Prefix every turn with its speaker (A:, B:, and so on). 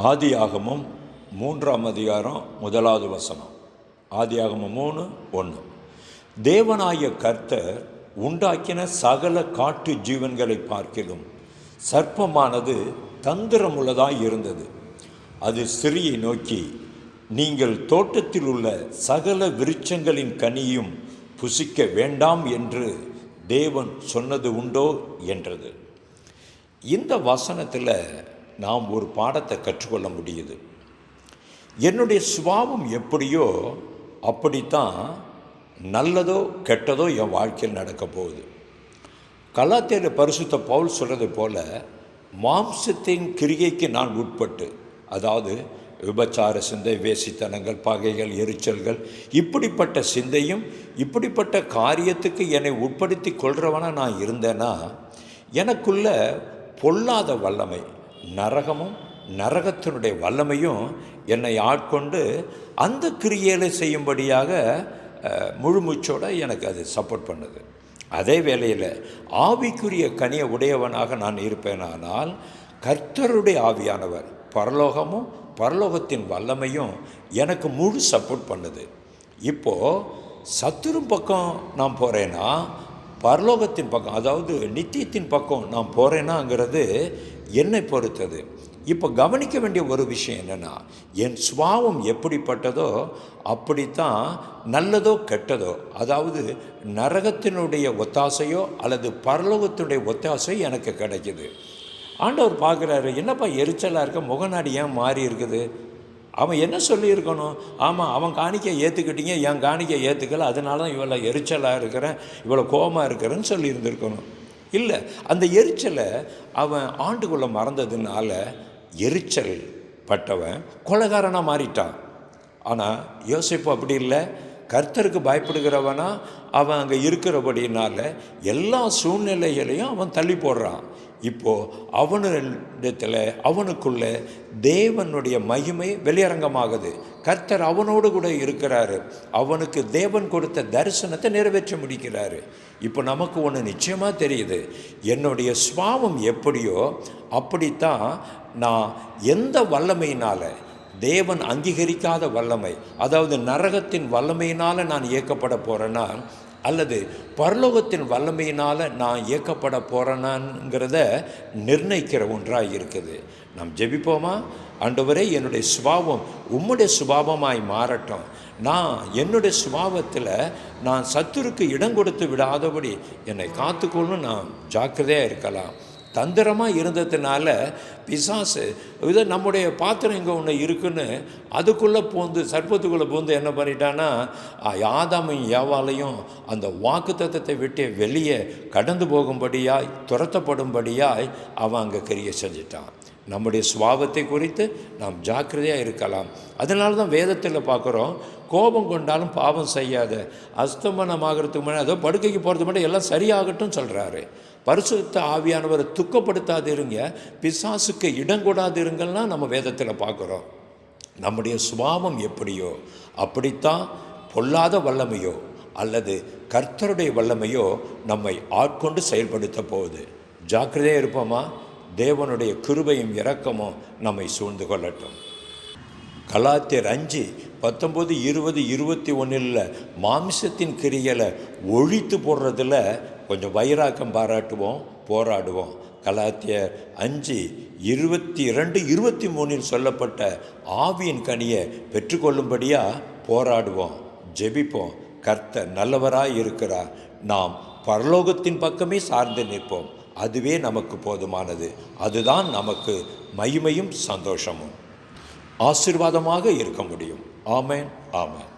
A: ஆதியாகமம் 3ஆம் அதிகாரம் 1வது வசனம். ஆதியாகமம் 3:1. தேவனாகிய கர்த்தர் உண்டாக்கின சகல காட்டு ஜீவன்களை பார்க்கிலும் சர்ப்பமானது தந்திரமுள்ளதாய் இருந்தது. அது ஸ்திரியை நோக்கி, நீங்கள் தோட்டத்தில் உள்ள சகல விருட்சங்களின் கனியும் புசிக்க வேண்டாம் என்று தேவன் சொன்னது உண்டோ என்றது. இந்த வசனத்தில் நாம் ஒரு பாடத்தை கற்றுக்கொள்ள முடியுது. என்னுடைய சுபாவம் எப்படியோ அப்படித்தான் நல்லதோ கெட்டதோ என் வாழ்க்கையில் நடக்க போகுது. கலாத்தியர் பரிசுத்த பவுல் சொல்கிறது போல, மாம்சத்தின் கிரியைக்கு நான் உட்பட்டு, அதாவது விபச்சார சிந்தை, வேசித்தனங்கள், பகைகள், எரிச்சல்கள், இப்படிப்பட்ட சிந்தையும் இப்படிப்பட்ட காரியத்துக்கு என்னை உட்படுத்தி கொள்கிறவனா நான் இருந்தேன்னா, எனக்குள்ள பொல்லாத வல்லமை, நரகமும் நரகத்தினுடைய வல்லமையும் என்னை ஆட்கொண்டு அந்த கிரியைகளை செய்யும்படியாக முழுமூச்சோடு எனக்கு அது சப்போர்ட் பண்ணுது. அதே வேளையில் ஆவிக்குரிய கனியை உடையவனாக நான் இருப்பேனானால், கர்த்தருடைய ஆவியானவர், பரலோகமும் பரலோகத்தின் வல்லமையும் எனக்கு முழு சப்போர்ட் பண்ணுது. இப்போது சத்துரு பக்கம் நான் போகிறேன்னா, பரலோகத்தின் பக்கம், அதாவது நித்தியத்தின் பக்கம் நான் போகிறேனாங்கிறது என்னை பொறுத்தது. இப்போ கவனிக்க வேண்டிய ஒரு விஷயம் என்னென்னா, என் சுபாவம் எப்படிப்பட்டதோ அப்படித்தான் நல்லதோ கெட்டதோ, அதாவது நரகத்தினுடைய ஒத்தாசையோ அல்லது பரலோகத்தினுடைய ஒத்தாசையோ எனக்கு கிடைக்குது. ஆண்டவர் பார்க்குறாரு, என்னப்பா எரிச்சலாக இருக்க, முகநாடி ஏன் மாறி இருக்குது? அவன் என்ன சொல்லியிருக்கணும்? ஆமாம், அவன் காணிக்கை ஏற்றுக்கிட்டீங்க, என் காணிக்கை ஏற்றுக்கல, அதனால தான் இவ்வளோ எரிச்சலாக இருக்கிறேன், இவ்வளோ கோபமாக இருக்கிறேன்னு சொல்லியிருந்திருக்கணும். இல்லை, அந்த எரிச்சலை அவன் ஆண்டுக்குள்ளே மறந்ததுனால எரிச்சல் பட்டவன் கொலைகாரனாக மாறிட்டான். ஆனால் யோசிப்பு அப்படி இல்லை. கர்த்தருக்கு பயப்படுகிறவனா அவன் அங்கே இருக்கிறபடினால எல்லா சூழ்நிலைகளையும் அவன் தள்ளி போடுறான். இப்போது அவனிடத்தில், அவனுக்குள்ள தேவனுடைய மகிமை வெளியரங்கமாகுது. கர்த்தர் அவனோடு கூட இருக்கிறாரு. அவனுக்கு தேவன் கொடுத்த தரிசனத்தை நிறைவேற்ற முடிக்கிறாரு. இப்போ நமக்கு ஒன்று நிச்சயமாக தெரியுது, என்னுடைய சுபாவம் எப்படியோ அப்படித்தான் நான் எந்த வல்லமையினால், தேவன் அங்கீகரிக்காத வல்லமை, அதாவது நரகத்தின் வல்லமையினால் நான் இயக்கப்பட போகிறேன்னா அல்லது பரலோகத்தின் வல்லமையினால் நான் இயக்கப்பட போகிறேனாங்கிறத நிர்ணயிக்கிற ஒன்றாக இருக்குது. நாம் ஜெபிப்போமா? ஆண்டவரே, என்னுடைய சுபாவம் உம்முடைய சுபாவமாய் மாறட்டும். நான் என்னுடைய சுபாவத்தில் நான் சத்துருக்கு இடம் கொடுத்து விடாதபடி என்னை காத்துக்கொள்ளும், நான் ஜாக்கிரதையாக இருக்கலாம். தந்திரமாக இருந்ததுனால பிசாசு இதை நம்முடைய பாத்திரம் இங்கே ஒன்று இருக்குன்னு அதுக்குள்ளே பூந்து, சர்ப்பத்துக்குள்ளே பூந்து என்ன பண்ணிட்டான்னா, ஆதாமையும் ஏவாளையும் அந்த வாக்குத்தத்தத்தை விட்டு வெளியே கடந்து போகும்படியாய், துரத்தப்படும்படியாய் அவன் அங்கே கிரியை செஞ்சிட்டான். நம்முடைய சுபாவத்தை குறித்து நாம் ஜாக்கிரதையாக இருக்கலாம். அதனால தான் வேதத்தில் பார்க்குறோம், கோபம் கொண்டாலும் பாவம் செய்யாத, அஸ்தமனமாகிறதுக்கு முன்னாடி, அதோ படுக்கைக்கு போகிறதுக்கு முன்னாடி எல்லாம் சரியாகட்டும் சொல்கிறாரு. பரிசுத்த ஆவியானவரை துக்கப்படாதிருங்க, பிசாசுக்கு இடம் கொடாதிருங்கள்லாம் நம்ம வேதத்தில் பார்க்குறோம். நம்முடைய சுபாவம் எப்படியோ அப்படித்தான் பொல்லாத வல்லமையோ அல்லது கர்த்தருடைய வல்லமையோ நம்மை ஆட்கொண்டு செயல்படுத்த போகுது. ஜாக்கிரதையாக இருப்போமா? தேவனுடைய கிருபையும் இரக்கமும் நம்மை சூழ்ந்து கொள்ளட்டும். கலாத்தியர் 5:19, 20, 21 மாம்சத்தின் கிரியைகளை ஒழித்து போடுறதில் கொஞ்சம் வைராக்கம் பாராட்டுவோம், போராடுவோம். கலாத்தியர் 5:22, 23 சொல்லப்பட்ட ஆவியின் கனியை பெற்றுக்கொள்ளும்படியாக போராடுவோம், ஜெபிப்போம். கர்த்தர் நல்லவராய் இருக்கிறார். நாம் பரலோகத்தின் பக்கமே சார்ந்து நிற்போம். அதுவே நமக்கு போதுமானது. அதுதான் நமக்கு மகிமையும் சந்தோஷமும் ஆசீர்வாதமாக இருக்க முடியும். ஆமென், ஆமென்.